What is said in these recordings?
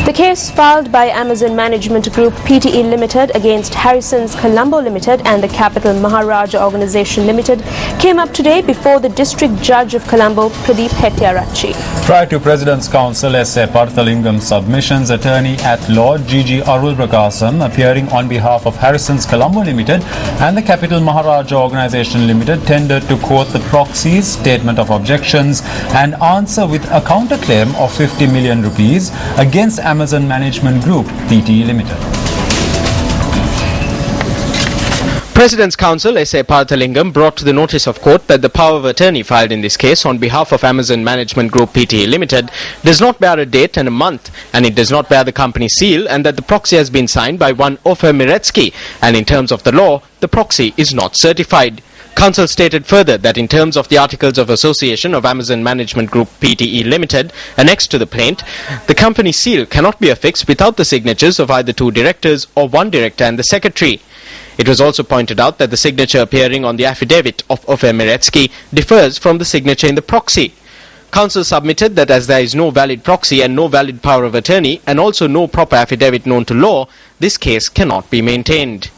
The case filed by Amazon Management Group Pte Limited against Harrison's Colombo Limited and the Capital Maharaja Organisation Limited came up today before the District Judge of Colombo, Pradeep Hettiarachchi. Prior to President's Counsel S.A. Parthalingam's submissions, Attorney-at-Law G.G. Arul Prakasam, appearing on behalf of Harrison's Colombo Limited and the Capital Maharaja Organisation Limited, tendered to court the proxy's statement of objections and answer with a counterclaim of 50 million rupees against Amazon Management Group Pte Limited. President's Counsel S.A. Parthalingam brought to the notice of court that the power of attorney filed in this case on behalf of Amazon Management Group Pte Limited does not bear a date and a month, and it does not bear the company seal, and that the proxy has been signed by one Ofer Miretsky, and in terms of the law, the proxy is not certified. Counsel stated further that in terms of the Articles of Association of Amazon Management Group Pte Limited annexed to the plaint, the company seal cannot be affixed without the signatures of either two directors or one director and the secretary. It was also pointed out that the signature appearing on the affidavit of Ofer Miretsky differs from the signature in the proxy. Counsel submitted that as there is no valid proxy and no valid power of attorney and also no proper affidavit known to law, this case cannot be maintained.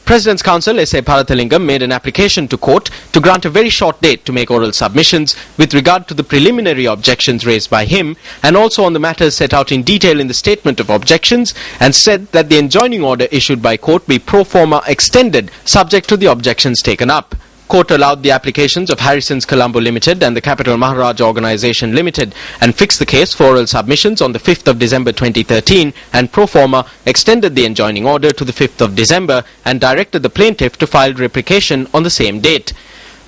President's Counsel S.A. Parthalingam made an application to court to grant a very short date to make oral submissions with regard to the preliminary objections raised by him and also on the matters set out in detail in the statement of objections, and said that the enjoining order issued by court be pro forma extended subject to the objections taken up. Court allowed the applications of Harrison's Colombo Limited and the Capital Maharaja Organisation Limited and fixed the case for oral submissions on the 5th of December 2013 and pro forma extended the enjoining order to the 5th of December and directed the plaintiff to file replication on the same date.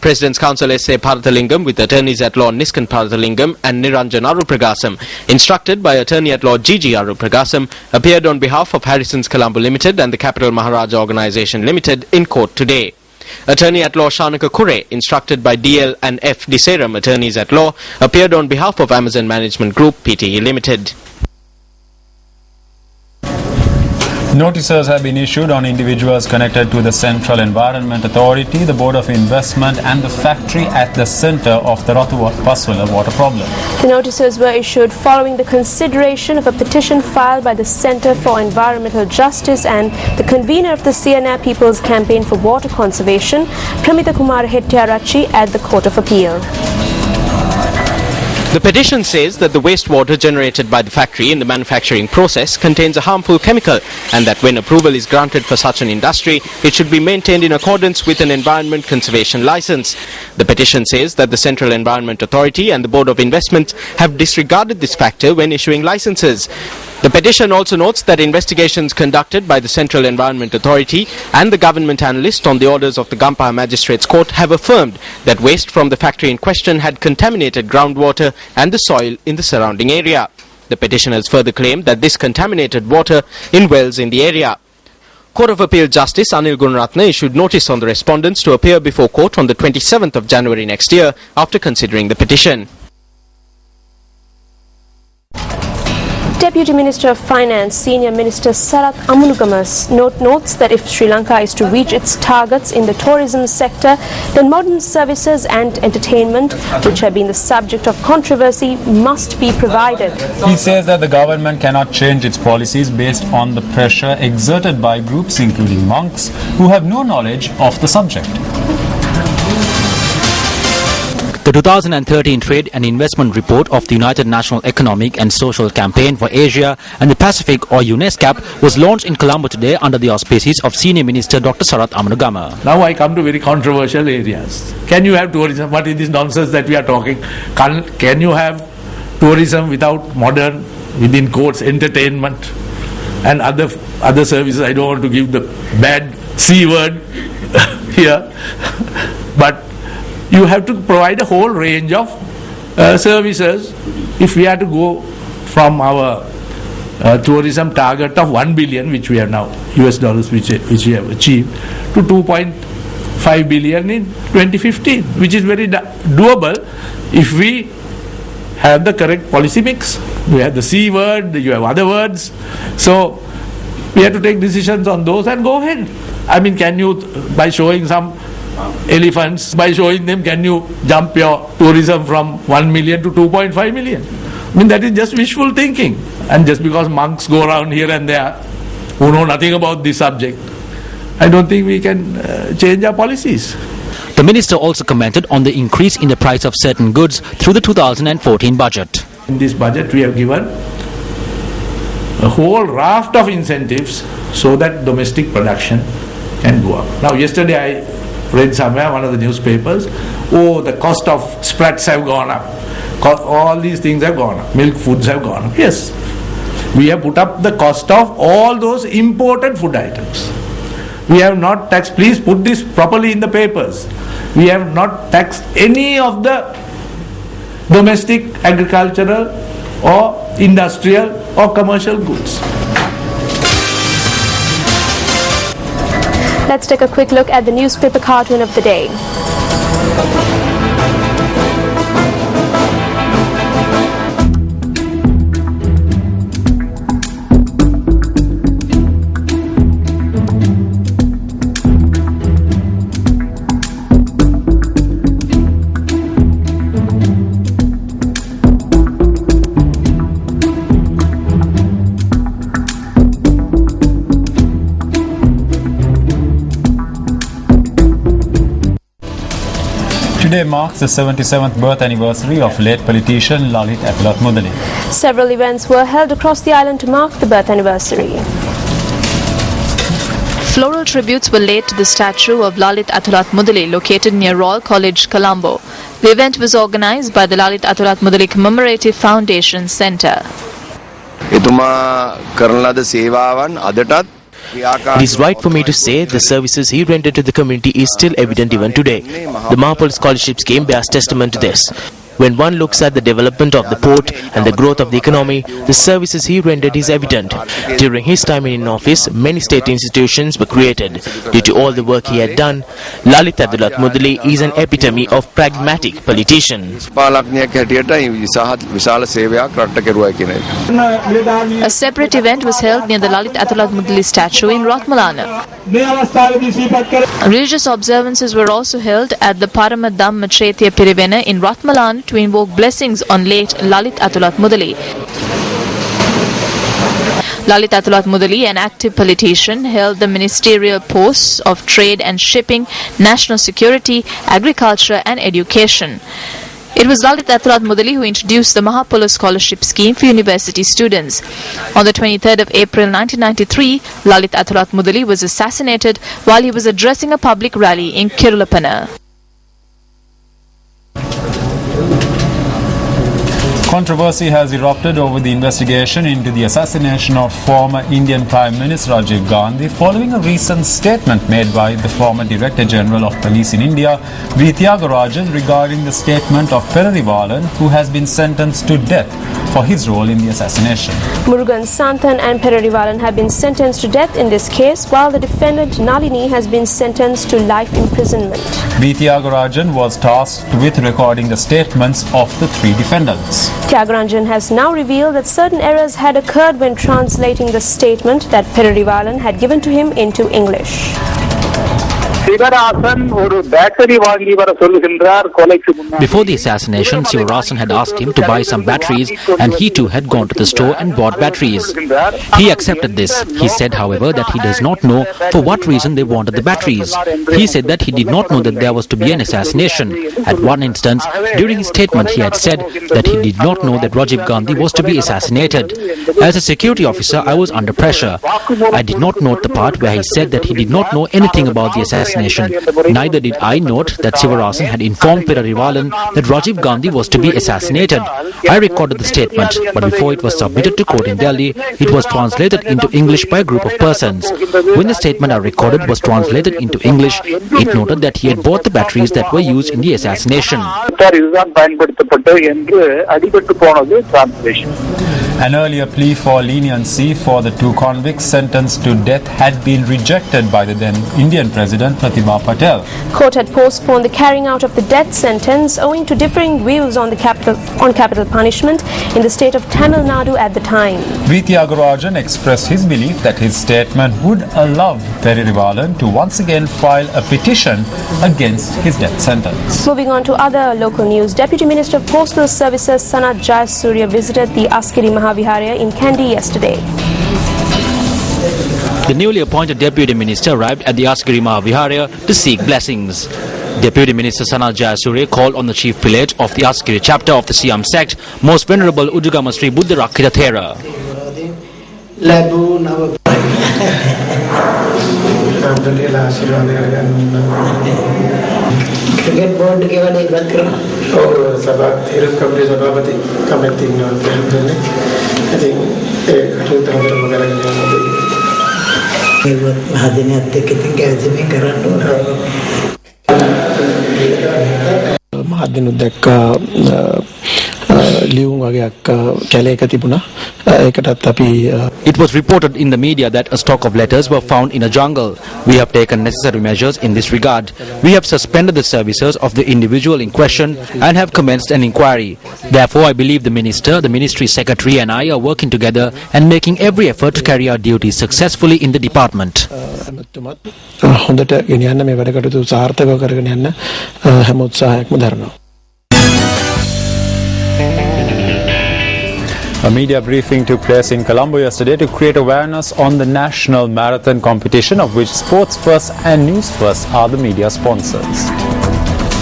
President's Counsel S.A. Parthalingam with Attorneys-at-Law Niskan Parthalingam and Niranjan Arupragasam, instructed by Attorney-at-Law G.G. Arupragasam, appeared on behalf of Harrison's Colombo Limited and the Capital Maharaja Organisation Limited in court today. Attorney-at-Law Shanaka Kure, instructed by D.L. and F. Deseram, Attorneys-at-Law, appeared on behalf of Amazon Management Group Pte Limited. Notices have been issued on individuals connected to the Central Environment Authority, the Board of Investment and the factory at the centre of the Rathu-Paswala water problem. The notices were issued following the consideration of a petition filed by the Centre for Environmental Justice and the convener of the CNA People's Campaign for Water Conservation, Pramita Kumar Hettiarachchi, at the Court of Appeal. The petition says that the wastewater generated by the factory in the manufacturing process contains a harmful chemical and that when approval is granted for such an industry, it should be maintained in accordance with an environment conservation license. The petition says that the Central Environment Authority and the Board of Investment have disregarded this factor when issuing licenses. The petition also notes that investigations conducted by the Central Environment Authority and the government analyst on the orders of the Gampaha Magistrates Court have affirmed that waste from the factory in question had contaminated groundwater and the soil in the surrounding area. The petitioners further claimed that this contaminated water in wells in the area. Court of Appeal Justice Anil Gunaratne issued notice on the respondents to appear before court on the 27th of January next year after considering the petition. Deputy Minister of Finance, Senior Minister Sarath Amunugama's notes that if Sri Lanka is to reach its targets in the tourism sector, then modern services and entertainment, which have been the subject of controversy, must be provided. He says that the government cannot change its policies based on the pressure exerted by groups including monks who have no knowledge of the subject. The 2013 Trade and Investment Report of the United National Economic and Social Campaign for Asia and the Pacific, or UNESCAP, was launched in Colombo today under the auspices of Senior Minister Dr. Sarath Amunugama. Now I come to very controversial areas. Can you have tourism? What is this nonsense that we are talking? Can you have tourism without modern, within quotes, entertainment and other services? I don't want to give the bad C word here, but you have to provide a whole range of services if we are to go from our tourism target of 1 billion, which we have now, US dollars, which we have achieved, to 2.5 billion in 2015, which is very doable if we have the correct policy mix. We have the C word, you have other words. So we have to take decisions on those and go ahead. I mean, can you, by showing some elephants, by showing them, can you jump your tourism from 1 million to 2.5 million? I mean, that is just wishful thinking. And just because monks go around here and there who know nothing about this subject, I don't think we can change our policies. The minister also commented on the increase in the price of certain goods through the 2014 budget. In this budget, we have given a whole raft of incentives so that domestic production can go up. Now, yesterday I read somewhere, one of the newspapers, the cost of sprats have gone up. All these things have gone up. Milk foods have gone up. Yes, we have put up the cost of all those imported food items. We have not taxed, please put this properly in the papers, we have not taxed any of the domestic, agricultural or industrial or commercial goods. Let's take a quick look at the newspaper cartoon of the day. Today marks the 77th birth anniversary of late politician Lalit Atulath. Several events were held across the island to mark the birth anniversary. Floral tributes were laid to the statue of Lalit Atulath located near Royal College, Colombo. The event was organized by the Lalit Atulath Commemorative Foundation Centre. It is right for me to say the services he rendered to the community is still evident even today. The Mahapol Scholarship Scheme bears testament to this. When one looks at the development of the port and the growth of the economy, the services he rendered is evident. During his time in office, many state institutions were created. Due to all the work he had done, Lalit Atulath is an epitome of pragmatic politician. A separate event was held near the Lalit Atulath statue in Ratmalana. Religious observances were also held at the Paramadamma Chaitya Pirivena in Ratmalana to invoke blessings on late Lalit Atulath Mudali. Lalit Atulath Mudali, an active politician, held the ministerial posts of Trade and Shipping, National Security, Agriculture and Education. It was Lalit Atulath Mudali who introduced the Mahapol Scholarship Scheme for university students. On the 23rd of April 1993, Lalit Atulath Mudali was assassinated while he was addressing a public rally in Kirulapana. Controversy has erupted over the investigation into the assassination of former Indian Prime Minister Rajiv Gandhi following a recent statement made by the former Director General of Police in India, V. Thiagarajan, regarding the statement of Perarivalan, who has been sentenced to death for his role in the assassination. Murugan Santhan and Perarivalan have been sentenced to death in this case, while the defendant Nalini has been sentenced to life imprisonment. V. Thiagarajan was tasked with recording the statements of the three defendants. Thiagarajan has now revealed that certain errors had occurred when translating the statement that Perarivalan had given to him into English. Before the assassination, Sivarasan had asked him to buy some batteries, and he too had gone to the store and bought batteries. He accepted this. He said, however, that he does not know for what reason they wanted the batteries. He said that he did not know that there was to be an assassination. At one instance, during his statement, he had said that he did not know that Rajiv Gandhi was to be assassinated. As a security officer, I was under pressure. I did not note the part where he said that he did not know anything about the assassination. Neither did I note that Sivarasan had informed Perarivalan that Rajiv Gandhi was to be assassinated. I recorded the statement, but before it was submitted to court in Delhi, it was translated into English by a group of persons. When the statement I recorded was translated into English, it noted that he had bought the batteries that were used in the assassination. An earlier plea for leniency for the two convicts sentenced to death had been rejected by the then Indian President Pratibha Patel. Court had postponed the carrying out of the death sentence owing to differing views on capital punishment in the state of Tamil Nadu at the time. V. Thiagarajan expressed his belief that his statement would allow Peririvalan to once again file a petition against his death sentence. Moving on to other local news, Deputy Minister of Postal Services Sanat Jayasuriya visited the Askiri Mahaviharaya in Kandy yesterday. The newly appointed Deputy Minister arrived at the Askiri Mahaviharaya to seek blessings. Deputy Minister Sanat Jayasuriya called on the chief prelate of the Askiri chapter of the Siam sect, Most Venerable Udugama Sri Buddha Rakhita Thera. Cricket board given a background. Oh, Sabbath, Hiram Company, Sabbath, commenting on the I think a 2,000 It was reported in the media that a stock of letters were found in a jungle. We have taken necessary measures in this regard. We have suspended the services of the individual in question and have commenced an inquiry. Therefore, I believe the Minister, the Ministry Secretary and I are working together and making every effort to carry our duties successfully in the department. A media briefing took place in Colombo yesterday to create awareness on the national marathon competition, of which Sports First and News First are the media sponsors.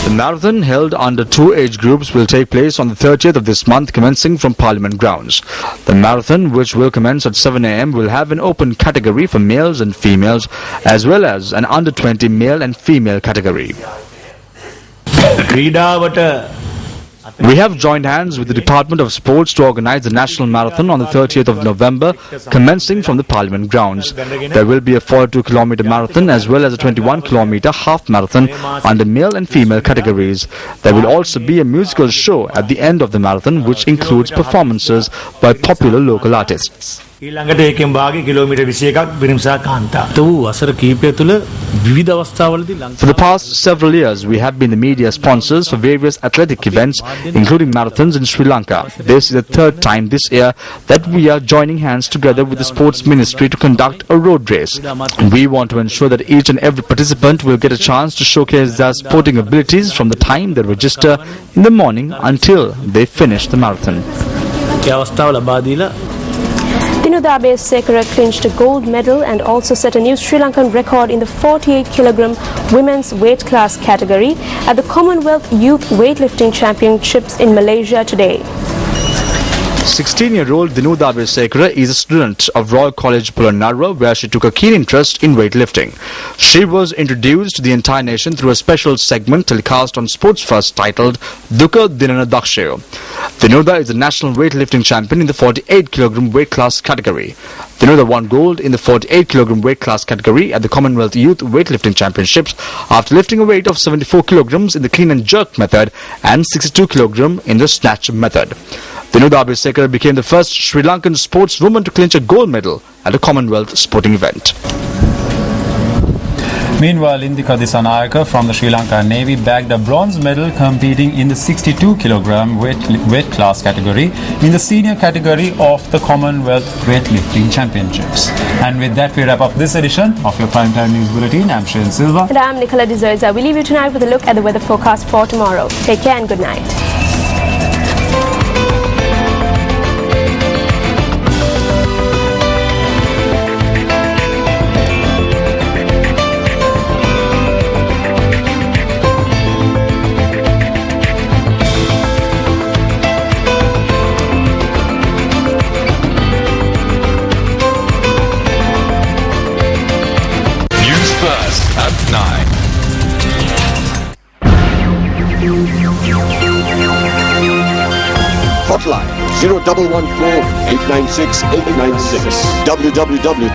The marathon, held under 2 age groups, will take place on the 30th of this month, commencing from Parliament grounds. The marathon, which will commence at 7 a.m, will have an open category for males and females, as well as an under 20 male and female category. We have joined hands with the Department of Sports to organize the National Marathon on the 30th of November, commencing from the Parliament grounds. There will be a 42-kilometer marathon as well as a 21-kilometer half marathon under male and female categories. There will also be a musical show at the end of the marathon, which includes performances by popular local artists. For the past several years, we have been the media sponsors for various athletic events, including marathons in Sri Lanka. This is the third time this year that we are joining hands together with the Sports Ministry to conduct a road race. We want to ensure that each and every participant will get a chance to showcase their sporting abilities from the time they register in the morning until they finish the marathon. Dinudabe Sekara clinched a gold medal and also set a new Sri Lankan record in the 48-kilogram women's weight class category at the Commonwealth Youth Weightlifting Championships in Malaysia today. 16-year-old Dinudabe Sekara is a student of Royal College Polonnaruwa, where she took a keen interest in weightlifting. She was introduced to the entire nation through a special segment telecast on Sports First titled Duka Dinana Dakshayo. Dinuda is the national weightlifting champion in the 48-kilogram weight class category. Dinuda won gold in the 48-kilogram weight class category at the Commonwealth Youth Weightlifting Championships after lifting a weight of 74 kilograms in the clean and jerk method and 62 kilograms in the snatch method. Dinudabe Sekara became the first Sri Lankan sportswoman to clinch a gold medal at a Commonwealth sporting event. Meanwhile, Indika Disanayaka from the Sri Lanka Navy bagged a bronze medal competing in the 62-kilogram weight class category in the senior category of the Commonwealth Weightlifting Championships. And with that, we wrap up this edition of your Primetime News Bulletin. I'm Shayan Silva. And I'm Nicola D'Souza. We leave you tonight with a look at the weather forecast for tomorrow. Take care and good night. Hotline 0114 896 896 www